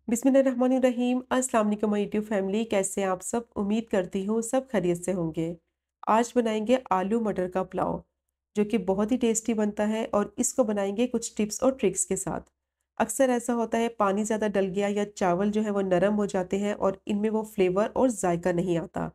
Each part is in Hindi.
बिस्मिल्लाहिर्रहमानिर्रहीम। अस्सलाम वालेकुम माय यूट्यूब फैमिली, कैसे हैं आप सब। उम्मीद करती हूँ सब खैरियत से होंगे। आज बनाएंगे आलू मटर का पुलाव, जो कि बहुत ही टेस्टी बनता है और इसको बनाएंगे कुछ टिप्स और ट्रिक्स के साथ। अक्सर ऐसा होता है पानी ज़्यादा डल गया या चावल जो है वो नरम हो जाते हैं और इनमें वो फ्लेवर और जायका नहीं आता।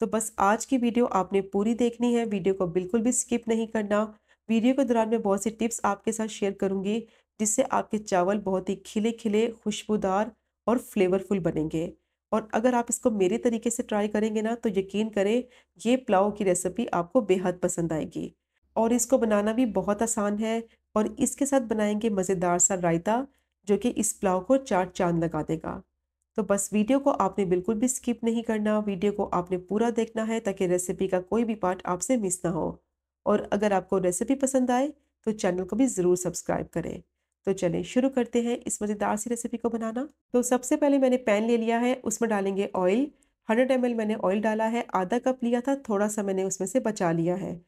तो बस आज की वीडियो आपने पूरी देखनी है, वीडियो को बिल्कुल भी स्किप नहीं करना। वीडियो के दौरान मैं बहुत सी टिप्स आपके साथ शेयर करूंगी, जिससे आपके चावल बहुत ही खिले खिले, खुशबूदार और फ्लेवरफुल बनेंगे। और अगर आप इसको मेरे तरीके से ट्राई करेंगे ना, तो यकीन करें ये पुलाव की रेसिपी आपको बेहद पसंद आएगी। और इसको बनाना भी बहुत आसान है। और इसके साथ बनाएंगे मज़ेदार सा रायता, जो कि इस पुलाव को चार चांद लगा देगा। तो बस वीडियो को आपने बिल्कुल भी स्किप नहीं करना, वीडियो को आपने पूरा देखना है ताकि रेसिपी का कोई भी पार्ट आपसे मिस ना हो। और अगर आपको रेसिपी पसंद आए तो चैनल को भी ज़रूर सब्सक्राइब करें। तो चलें शुरू करते हैं इस मज़ेदार सी रेसिपी को बनाना। तो सबसे पहले मैंने पैन ले लिया है, उसमें डालेंगे ऑयल। 100 ml मैंने ऑयल डाला है, आधा कप लिया था, थोड़ा सा मैंने उसमें से बचा लिया है।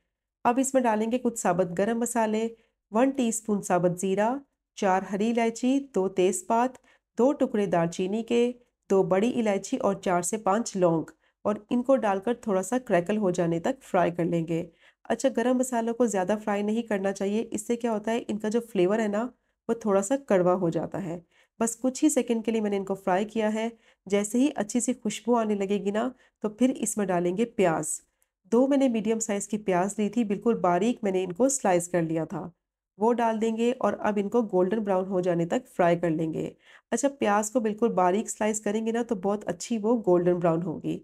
अब इसमें डालेंगे कुछ साबुत गरम मसाले, 1 टीस्पून साबुत ज़ीरा, 4 हरी इलायची, 2 तेज़पात, 2 टुकड़े दालचीनी के, 2 बड़ी इलायची और 4 से 5 लौंग। और इनको डालकर थोड़ा सा क्रैकल हो जाने तक फ्राई कर लेंगे। अच्छा, गरम मसालों को ज़्यादा फ्राई नहीं करना चाहिए, इससे क्या होता है इनका जो फ्लेवर है ना वो थोड़ा सा कड़वा हो जाता है। बस कुछ ही सेकंड के लिए मैंने इनको फ्राई किया है। जैसे ही अच्छी सी खुशबू आने लगेगी ना, तो फिर इसमें डालेंगे प्याज। दो मैंने मीडियम साइज़ की प्याज ली थी, बिल्कुल बारीक मैंने इनको स्लाइस कर लिया था। वो डाल देंगे और अब इनको गोल्डन ब्राउन हो जाने तक फ्राई कर लेंगे। अच्छा, प्याज को बिल्कुल बारीक स्लाइस करेंगे ना तो बहुत अच्छी वो गोल्डन ब्राउन होगी।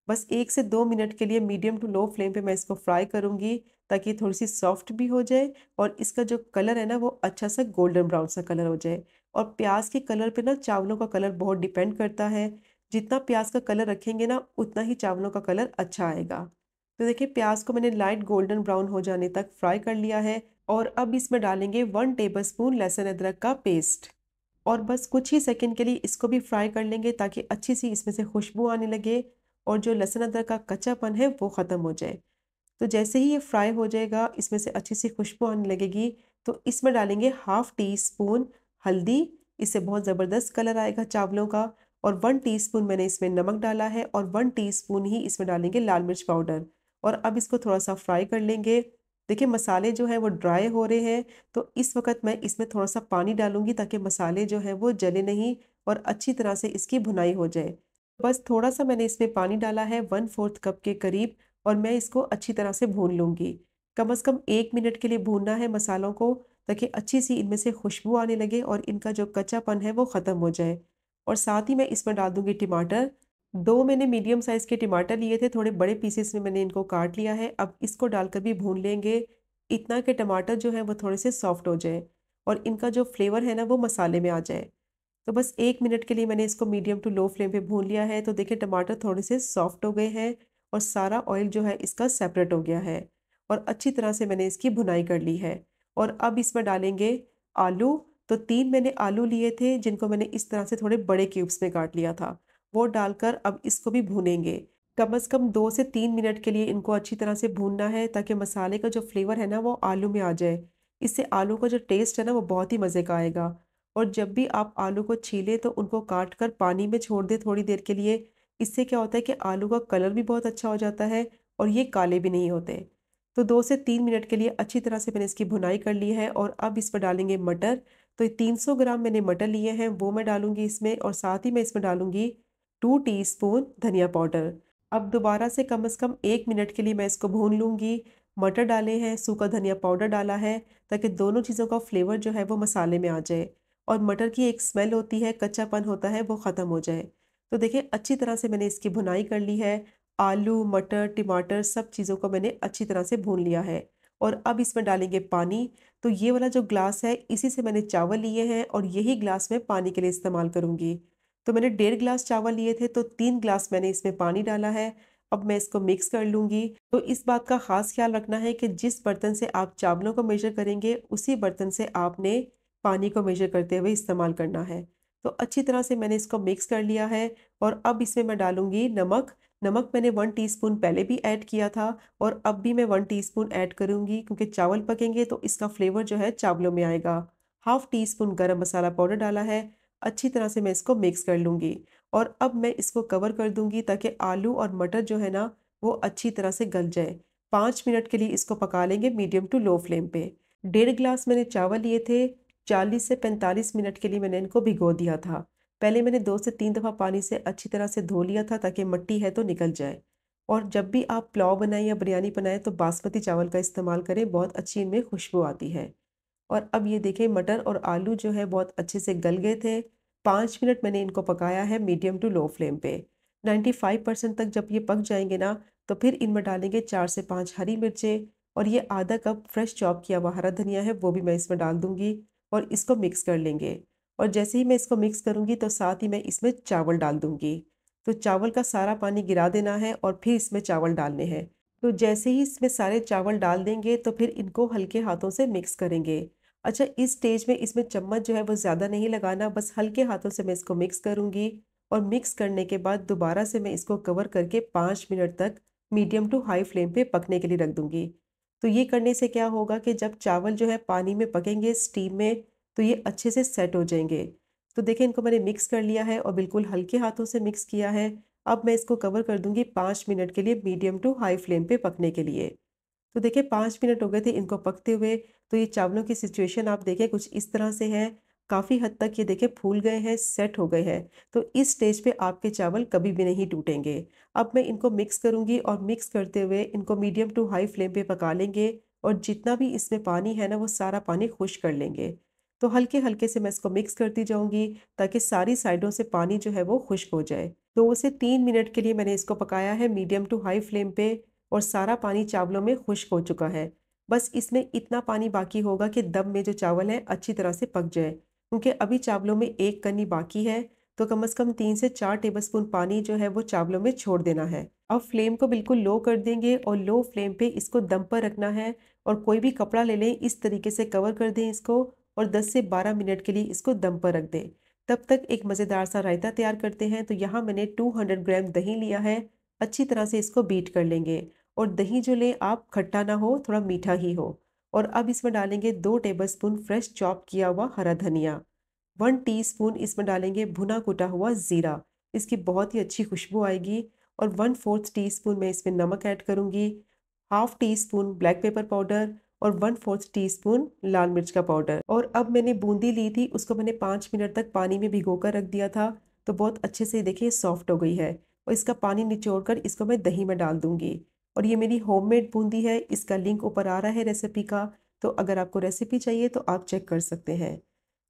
बस 1 से 2 मिनट के लिए मीडियम टू लो फ्लेम पे मैं इसको फ्राई करूँगी, ताकि थोड़ी-सी सॉफ्ट भी हो जाए और इसका जो कलर है ना वो अच्छा-सा गोल्डन ब्राउन सा कलर हो जाए। और प्याज़ के कलर पे ना चावलों का कलर बहुत डिपेंड करता है। जितना प्याज़ का कलर रखेंगे ना उतना ही चावलों का कलर अच्छा आएगा। तो देखिए प्याज़ को मैंने लाइट गोल्डन ब्राउन हो जाने तक फ्राई कर लिया है। और अब इसमें डालेंगे 1 टेबलस्पून लहसुन अदरक का पेस्ट। और बस कुछ ही सेकंड के लिए इसको भी फ्राई कर लेंगे ताकि अच्छी सी इसमें से खुशबू आने लगे और जो लहसुन अदरक का कच्चापन है वो ख़त्म हो जाए। तो जैसे ही ये फ्राई हो जाएगा, इसमें से अच्छी सी खुशबू आने लगेगी, तो इसमें डालेंगे 1/2 टीस्पून हल्दी। इससे बहुत ज़बरदस्त कलर आएगा चावलों का। और 1 टीस्पून मैंने इसमें नमक डाला है और 1 टीस्पून ही इसमें डालेंगे लाल मिर्च पाउडर। और अब इसको थोड़ा सा फ्राई कर लेंगे। देखिए मसाले जो हैं वो ड्राई हो रहे हैं, तो इस वक्त मैं इसमें थोड़ा सा पानी डालूंगी ताकि मसाले जो हैं वो जले नहीं और अच्छी तरह से इसकी भुनाई हो जाए। बस थोड़ा सा मैंने इसमें पानी डाला है, 1/4 कप के करीब। और मैं इसको अच्छी तरह से भून लूँगी। कम से कम 1 मिनट के लिए भूनना है मसालों को, ताकि अच्छी सी इनमें से खुशबू आने लगे और इनका जो कच्चापन है वो ख़त्म हो जाए। और साथ ही मैं इसमें डाल दूँगी टमाटर। 2 मैंने मीडियम साइज़ के टमाटर लिए थे, थोड़े बड़े पीसेस में मैंने इनको काट लिया है। अब इसको डालकर भी भून लेंगे, इतना कि टमाटर जो है वो थोड़े से सॉफ्ट हो जाए और इनका जो फ्लेवर है ना वो मसाले में आ जाए। तो बस 1 मिनट के लिए मैंने इसको मीडियम टू लो फ्लेम पे भून लिया है। तो देखिए टमाटर थोड़े से सॉफ्ट हो गए हैं और सारा ऑयल जो है इसका सेपरेट हो गया है और अच्छी तरह से मैंने इसकी भुनाई कर ली है। और अब इसमें डालेंगे आलू। तो 3 मैंने आलू लिए थे, जिनको मैंने इस तरह से थोड़े बड़े क्यूब्स में काट लिया था। वो डालकर अब इसको भी भूनेंगे। कम से कम 2 से 3 मिनट के लिए इनको अच्छी तरह से भूनना है, ताकि मसाले का जो फ्लेवर है ना वो आलू में आ जाए। इससे आलू का जो टेस्ट है ना वो बहुत ही मज़े का आएगा। और जब भी आप आलू को छीलें तो उनको काट कर पानी में छोड़ दें थोड़ी देर के लिए। इससे क्या होता है कि आलू का कलर भी बहुत अच्छा हो जाता है और ये काले भी नहीं होते। तो 2 से 3 मिनट के लिए अच्छी तरह से मैंने इसकी भुनाई कर ली है और अब इस पर डालेंगे मटर। तो ये 300 ग्राम मैंने मटर लिए हैं, वो मैं डालूंगी इसमें। और साथ ही मैं इसमें डालूंगी 2 टीस्पून धनिया पाउडर। अब दोबारा से कम 1 मिनट के लिए मैं इसको भून लूँगी। मटर डाले हैं, सूखा धनिया पाउडर डाला है, ताकि दोनों चीज़ों का फ्लेवर जो है वो मसाले में आ जाए और मटर की एक स्मेल होती है, कच्चापन होता है, वो ख़त्म हो जाए। तो देखिए अच्छी तरह से मैंने इसकी भुनाई कर ली है। आलू, मटर, टमाटर सब चीज़ों को मैंने अच्छी तरह से भून लिया है। और अब इसमें डालेंगे पानी। तो ये वाला जो ग्लास है इसी से मैंने चावल लिए हैं और यही ग्लास मैं पानी के लिए इस्तेमाल करूँगी। तो मैंने 1.5 ग्लास चावल लिए थे, तो 3 ग्लास मैंने इसमें पानी डाला है। अब मैं इसको मिक्स कर लूँगी। तो इस बात का ख़ास ख्याल रखना है कि जिस बर्तन से आप चावलों को मेजर करेंगे उसी बर्तन से आपने पानी को मेजर करते हुए इस्तेमाल करना है। तो अच्छी तरह से मैंने इसको मिक्स कर लिया है। और अब इसमें मैं डालूँगी नमक। नमक मैंने 1 टीस्पून पहले भी ऐड किया था और अब भी मैं 1 टीस्पून ऐड करूँगी, क्योंकि चावल पकेंगे तो इसका फ्लेवर जो है चावलों में आएगा। हाफ़ टी स्पून गरम मसाला पाउडर डाला है अच्छी तरह से मैं इसको मिक्स कर लूँगी। और अब मैं इसको कवर कर दूँगी ताकि आलू और मटर जो है ना, वो अच्छी तरह से गल जाए। 5 मिनट के लिए इसको पका लेंगे मीडियम टू लो फ्लेम पे। 1.5 ग्लास मैंने चावल लिए थे, 40 से 45 मिनट के लिए मैंने इनको भिगो दिया था। पहले मैंने 2 से 3 दफ़ा पानी से अच्छी तरह से धो लिया था ताकि मिट्टी है तो निकल जाए। और जब भी आप पुलाव बनाएँ या बिरयानी बनाएँ तो बासमती चावल का इस्तेमाल करें, बहुत अच्छी इनमें खुशबू आती है। और अब ये देखें मटर और आलू जो है बहुत अच्छे से गल गए थे। 5 मिनट मैंने इनको पकाया है मीडियम टू लो फ्लेम पे। 95% तक जब ये पक जाएँगे ना, तो फिर इनमें डालेंगे 4 से 5 हरी मिर्चें और ये आधा कप फ्रेश चॉप किया हुआ हरा धनिया है, वो भी मैं इसमें डाल दूँगी और इसको मिक्स कर लेंगे। और जैसे ही मैं इसको मिक्स करूँगी तो साथ ही मैं इसमें चावल डाल दूँगी। तो चावल का सारा पानी गिरा देना है और फिर इसमें चावल डालने हैं। तो जैसे ही इसमें सारे चावल डाल देंगे तो फिर इनको हल्के हाथों से मिक्स करेंगे। अच्छा, इस स्टेज में इसमें चम्मच जो है वो ज़्यादा नहीं लगाना, बस हल्के हाथों से मैं इसको मिक्स करूँगी और मिक्स करने के बाद दोबारा से मैं इसको कवर करके 5 मिनट तक मीडियम टू हाई फ्लेम पे पकने के लिए रख दूँगी। तो ये करने से क्या होगा कि जब चावल जो है पानी में पकेंगे स्टीम में, तो ये अच्छे से सेट हो जाएँगे। तो देखिए इनको मैंने मिक्स कर लिया है और बिल्कुल हल्के हाथों से मिक्स किया है। अब मैं इसको कवर कर दूँगी 5 मिनट के लिए मीडियम टू हाई फ्लेम पे पकने के लिए। तो देखिए 5 मिनट हो गए थे इनको पकते हुए, तो ये चावलों की सिचुएशन आप देखें कुछ इस तरह से है। काफ़ी हद तक ये देखिए फूल गए हैं, सेट हो गए हैं। तो इस स्टेज पे आपके चावल कभी भी नहीं टूटेंगे। अब मैं इनको मिक्स करूँगी और मिक्स करते हुए इनको मीडियम टू हाई फ्लेम पे पका लेंगे और जितना भी इसमें पानी है ना, वो सारा पानी खुश्क कर लेंगे। तो हल्के-हल्के से मैं इसको मिक्स करती जाऊँगी ताकि सारी साइडों से पानी जो है वो खुश्क हो जाए। 2 से 3 मिनट के लिए मैंने इसको पकाया है मीडियम टू हाई फ्लेम पे और सारा पानी चावलों में खुश्क हो चुका है। बस इसमें इतना पानी बाकी होगा कि दम में जो चावल हैं अच्छी तरह से पक जाएँ। क्योंकि अभी चावलों में 1 कनी बाकी है, तो कम से कम 3 से 4 टेबलस्पून पानी जो है वो चावलों में छोड़ देना है। अब फ्लेम को बिल्कुल लो कर देंगे और लो फ्लेम पे इसको दम पर रखना है और कोई भी कपड़ा ले लें, इस तरीके से कवर कर दें इसको और 10 से 12 मिनट के लिए इसको दम पर रख दें। तब तक एक मज़ेदार सा रायता तैयार करते हैं। तो यहाँ मैंने 200 ग्राम दही लिया है, अच्छी तरह से इसको बीट कर लेंगे। और दही जो लें आप खट्टा ना हो, थोड़ा मीठा ही हो। और अब इसमें डालेंगे 2 टेबलस्पून फ्रेश चॉप किया हुआ हरा धनिया, 1 टीस्पून इसमें डालेंगे भुना कुटा हुआ ज़ीरा, इसकी बहुत ही अच्छी खुशबू आएगी। और 1/4 टीस्पून मैं इसमें नमक ऐड करूँगी, half tea spoon black pepper powder और 1/4 टीस्पून लाल मिर्च का पाउडर। और अब मैंने बूंदी ली थी, उसको मैंने 5 मिनट तक पानी में भिगोकर रख दिया था, तो बहुत अच्छे से देखिए सॉफ्ट हो गई है। और इसका पानी निचोड़कर इसको मैं दही में डाल दूँगी। और ये मेरी होममेड बूंदी है, इसका लिंक ऊपर आ रहा है रेसिपी का, तो अगर आपको रेसिपी चाहिए तो आप चेक कर सकते हैं।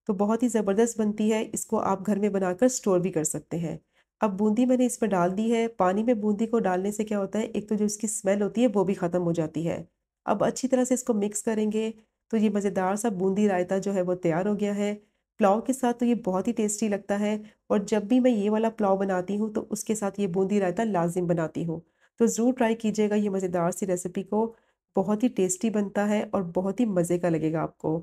तो बहुत ही ज़बरदस्त बनती है, इसको आप घर में बनाकर स्टोर भी कर सकते हैं। अब बूंदी मैंने इसमें डाल दी है, पानी में बूंदी को डालने से क्या होता है, एक तो जो इसकी स्मेल होती है वो भी ख़त्म हो जाती है। अब अच्छी तरह से इसको मिक्स करेंगे, तो ये मज़ेदार सा बूंदी रायता जो है वो तैयार हो गया है। पुलाव के साथ तो ये बहुत ही टेस्टी लगता है और जब भी मैं ये वाला पुलाव बनाती हूँ तो उसके साथ ये बूंदी रायता लाज़िम बनाती हूँ। तो ज़रूर ट्राई कीजिएगा ये मज़ेदार सी रेसिपी को, बहुत ही टेस्टी बनता है और बहुत ही मज़े का लगेगा आपको।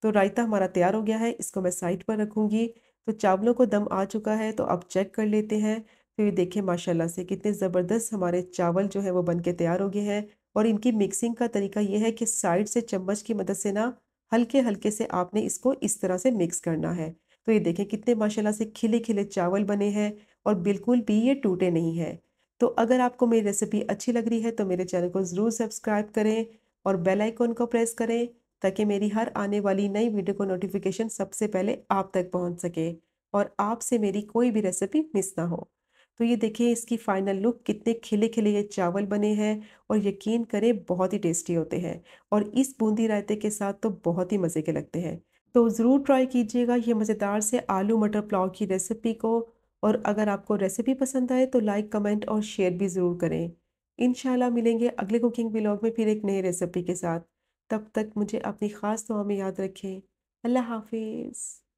तो रायता हमारा तैयार हो गया है, इसको मैं साइड पर रखूँगी। तो चावलों को दम आ चुका है, तो आप चेक कर लेते हैं। तो ये देखिए माशाल्लाह से कितने ज़बरदस्त हमारे चावल जो है वो बन के तैयार हो गए हैं। और इनकी मिक्सिंग का तरीका ये है कि साइड से चम्मच की मदद से ना हल्के-हल्के से आपने इसको इस तरह से मिक्स करना है। तो ये देखें कितने माशाल्लाह से खिले-खिले चावल बने हैं और बिल्कुल भी ये टूटे नहीं हैं। तो अगर आपको मेरी रेसिपी अच्छी लग रही है तो मेरे चैनल को ज़रूर सब्सक्राइब करें और बेल आइकन को प्रेस करें ताकि मेरी हर आने वाली नई वीडियो को नोटिफिकेशन सबसे पहले आप तक पहुंच सके और आपसे मेरी कोई भी रेसिपी मिस ना हो। तो ये देखिए इसकी फाइनल लुक, कितने खिले खिले ये चावल बने हैं और यकीन करें बहुत ही टेस्टी होते हैं और इस बूंदी रायते के साथ तो बहुत ही मज़े के लगते हैं। तो ज़रूर ट्राई कीजिएगा ये मज़ेदार से आलू मटर पुलाव की रेसिपी को। और अगर आपको रेसिपी पसंद आए तो लाइक कमेंट और शेयर भी ज़रूर करें। इंशाल्लाह मिलेंगे अगले कुकिंग व्लॉग में फिर एक नई रेसिपी के साथ। तब तक मुझे अपनी ख़ास दुआ में याद रखें। अल्लाह हाफ़िज़।